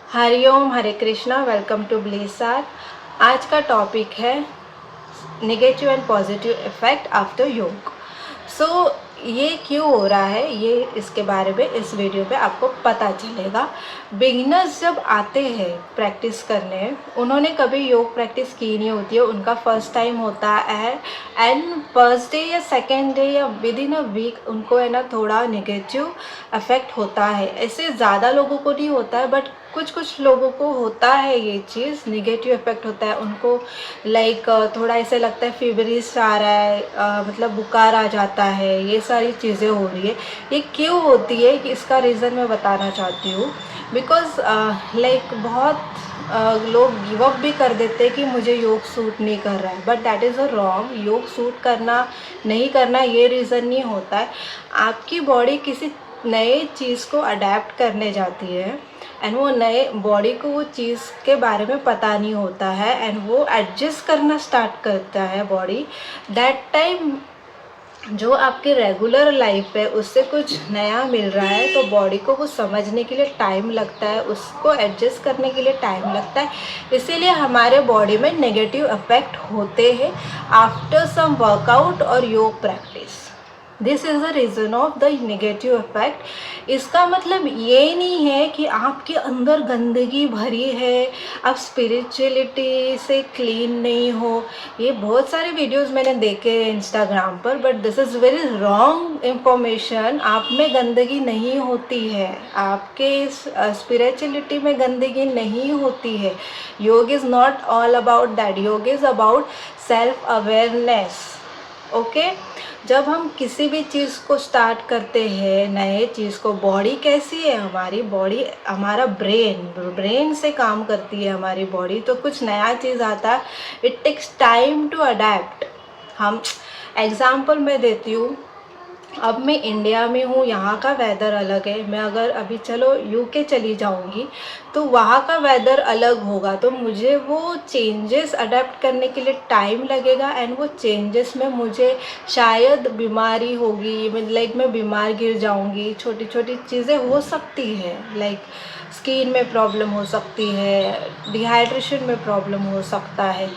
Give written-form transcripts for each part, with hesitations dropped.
Hariom, Hare Krishna. Welcome to Blessar. आज का topic है negative and positive effect after yoga. So ये क्यों हो रहा है, ये इसके बारे में इस वीडियो पे आपको पता चलेगा। बिगिनर्स जब आते हैं प्रैक्टिस करने, उन्होंने कभी योग प्रैक्टिस की नहीं होती है, उनका फर्स्ट टाइम होता है एंड फर्स्ट डे या सेकेंड डे या विद इन अ वीक उनको है ना थोड़ा नेगेटिव अफेक्ट होता है। ऐसे ज़्यादा लोगों को नहीं होता है, बट कुछ कुछ लोगों को होता है ये चीज़, नेगेटिव इफेक्ट होता है उनको। लाइक थोड़ा ऐसे लगता है फीवरिश आ रहा है, मतलब बुखार आ जाता है, ये सारी चीज़ें हो रही है। ये क्यों होती है कि इसका रीज़न मैं बताना चाहती हूँ। बिकॉज लाइक बहुत लोग गिव अप भी कर देते हैं कि मुझे योग सूट नहीं कर रहा है, but that is a wrong. योग सूट करना नहीं करना ये रीज़न नहीं होता है। आपकी बॉडी किसी नए चीज़ को अडेप्ट करने जाती है एंड वो नए बॉडी को वो चीज़ के बारे में पता नहीं होता है एंड वो एडजस्ट करना स्टार्ट करता है बॉडी। दैट टाइम जो आपकी रेगुलर लाइफ है उससे कुछ नया मिल रहा है, तो बॉडी को वो समझने के लिए टाइम लगता है, उसको एडजस्ट करने के लिए टाइम लगता है। इसीलिए हमारे बॉडी में नेगेटिव इफेक्ट होते हैं आफ्टर सम वर्कआउट और योग practice. This is the reason of the negative effect. इसका मतलब ये नहीं है कि आपके अंदर गंदगी भरी है, आप स्पिरिचुअलिटी से क्लीन नहीं हो। ये बहुत सारे वीडियोस मैंने देखे हैं इंस्टाग्राम पर, but this is very wrong information. आप में गंदगी नहीं होती है, आपके स्पिरिचुअलिटी में गंदगी नहीं होती है। Yoga is not all about that, yoga is about self awareness. Okay, जब हम किसी भी चीज़ को स्टार्ट करते हैं, नए चीज़ को, बॉडी कैसी है हमारी बॉडी, हमारा ब्रेन से काम करती है हमारी बॉडी। तो कुछ नया चीज़ आता है, it takes time to adapt. हम एग्ज़ाम्पल मैं देती हूँ। अब मैं इंडिया में हूँ, यहाँ का वेदर अलग है। मैं अगर अभी चलो यूके चली जाऊँगी तो वहाँ का वेदर अलग होगा, तो मुझे वो चेंजेस अडेप्ट करने के लिए टाइम लगेगा एंड वो चेंजेस में मुझे शायद बीमारी होगी, लाइक मैं बीमार गिर जाऊँगी, छोटी छोटी चीज़ें हो सकती है। लाइक स्किन में प्रॉब्लम हो सकती है, डिहाइड्रेशन में प्रॉब्लम हो सकता है,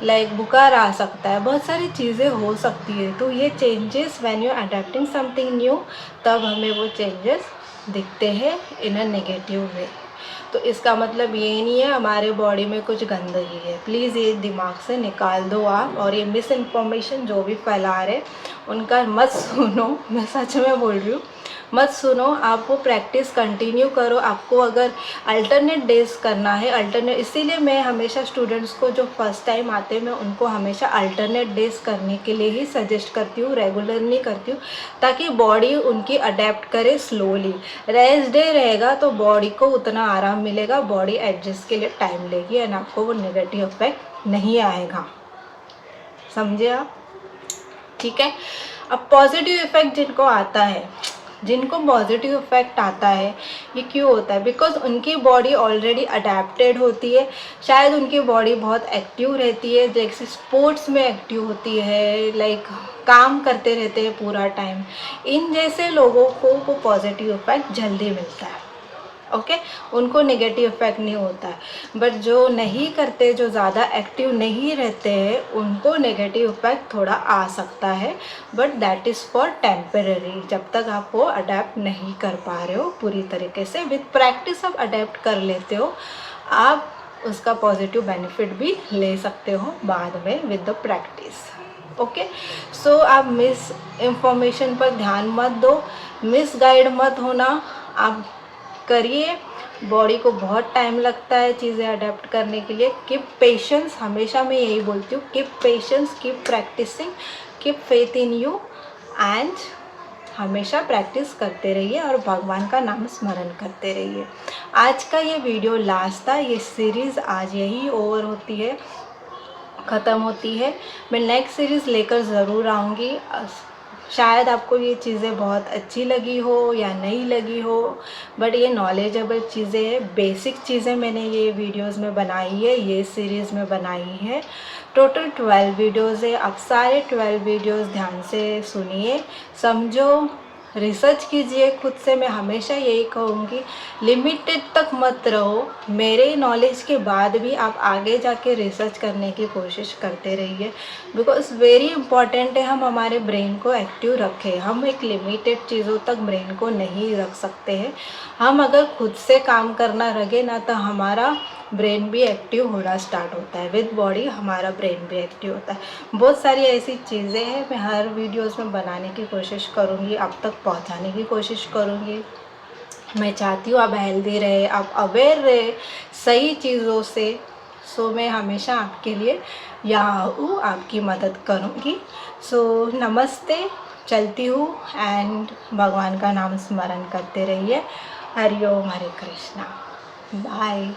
लाइक बुखार आ सकता है, बहुत सारी चीज़ें हो सकती है। तो ये changes when you adapting something new, तब हमें वो चेंजेस दिखते हैं इन अ नेगेटिव वे। तो इसका मतलब ये नहीं है हमारे बॉडी में कुछ गंदगी है। प्लीज़ ये दिमाग से निकाल दो आप, और ये मिस इन्फॉर्मेशन जो भी फैला रहे उनका मत सुनो। मैं सच में बोल रही हूँ, मत सुनो। आप वो प्रैक्टिस कंटिन्यू करो। आपको अगर अल्टरनेट डेज करना है, अल्टरनेट, इसीलिए मैं हमेशा स्टूडेंट्स को जो फर्स्ट टाइम आते हैं मैं उनको हमेशा अल्टरनेट डेज करने के लिए ही सजेस्ट करती हूँ, रेगुलर नहीं करती हूँ, ताकि बॉडी उनकी अडेप्ट करे स्लोली। रेस्ट डे रहेगा तो बॉडी को उतना आराम मिलेगा, बॉडी एडजस्ट के लिए टाइम लेगी एंड आपको वो नेगेटिव इफेक्ट नहीं आएगा। समझे आप? ठीक है। अब पॉजिटिव इफेक्ट जिनको आता है, जिनको पॉजिटिव इफेक्ट आता है, ये क्यों होता है? बिकॉज उनकी बॉडी ऑलरेडी अडेप्टेड होती है। शायद उनकी बॉडी बहुत एक्टिव रहती है, जैसे स्पोर्ट्स में एक्टिव होती है, लाइक काम करते रहते हैं पूरा टाइम। इन जैसे लोगों को वो पॉजिटिव इफेक्ट जल्दी मिलता है। ओके, उनको नेगेटिव इफेक्ट नहीं होता है। बट जो नहीं करते, जो ज़्यादा एक्टिव नहीं रहते हैं, उनको नेगेटिव इफेक्ट थोड़ा आ सकता है, but that is for temporary. जब तक आप वो अडेप्ट नहीं कर पा रहे हो पूरी तरीके से, विद प्रैक्टिस आप अडेप्ट कर लेते हो, आप उसका पॉजिटिव बेनिफिट भी ले सकते हो बाद में विद द प्रैक्टिस। ओके, सो आप मिस इंफॉर्मेशन पर ध्यान मत दो, मिस गाइड मत होना। आप करिए। बॉडी को बहुत टाइम लगता है चीज़ें अडेप्ट करने के लिए। कीप पेशेंस, हमेशा मैं यही बोलती हूँ, keep patience, keep practising, keep faith in you and हमेशा प्रैक्टिस करते रहिए और भगवान का नाम स्मरण करते रहिए। आज का ये वीडियो लास्ट था, ये सीरीज़ आज यही ओवर होती है, ख़त्म होती है। मैं नेक्स्ट सीरीज़ लेकर ज़रूर आऊँगी। शायद आपको ये चीज़ें बहुत अच्छी लगी हो या नहीं लगी हो, बट ये नॉलेजेबल चीज़ें हैं, बेसिक चीज़ें मैंने ये वीडियोस में बनाई है, ये सीरीज़ में बनाई है। टोटल 12 वीडियोस है। आप सारे 12 वीडियोस ध्यान से सुनिए, समझो रिसर्च कीजिए खुद से। मैं हमेशा यही कहूँगी, लिमिटेड तक मत रहो। मेरे नॉलेज के बाद भी आप आगे जाके रिसर्च करने की कोशिश करते रहिए, बिकॉज वेरी इंपॉर्टेंट है हम हमारे ब्रेन को एक्टिव रखें। हम एक लिमिटेड चीज़ों तक ब्रेन को नहीं रख सकते हैं। हम अगर खुद से काम करना लगे ना, तो हमारा ब्रेन भी एक्टिव होना स्टार्ट होता है। विद बॉडी हमारा ब्रेन भी एक्टिव होता है। बहुत सारी ऐसी चीज़ें हैं, मैं हर वीडियोस में बनाने की कोशिश करूँगी, आप तक पहुँचाने की कोशिश करूँगी। मैं चाहती हूँ आप हेल्दी रहे, आप अवेयर रहे सही चीज़ों से। सो मैं हमेशा आपके लिए यहाँ हूँ, आपकी मदद करूँगी। सो नमस्ते, चलती हूँ एंड भगवान का नाम स्मरण करते रहिए। हरि ओम, हरे कृष्णा, बाय।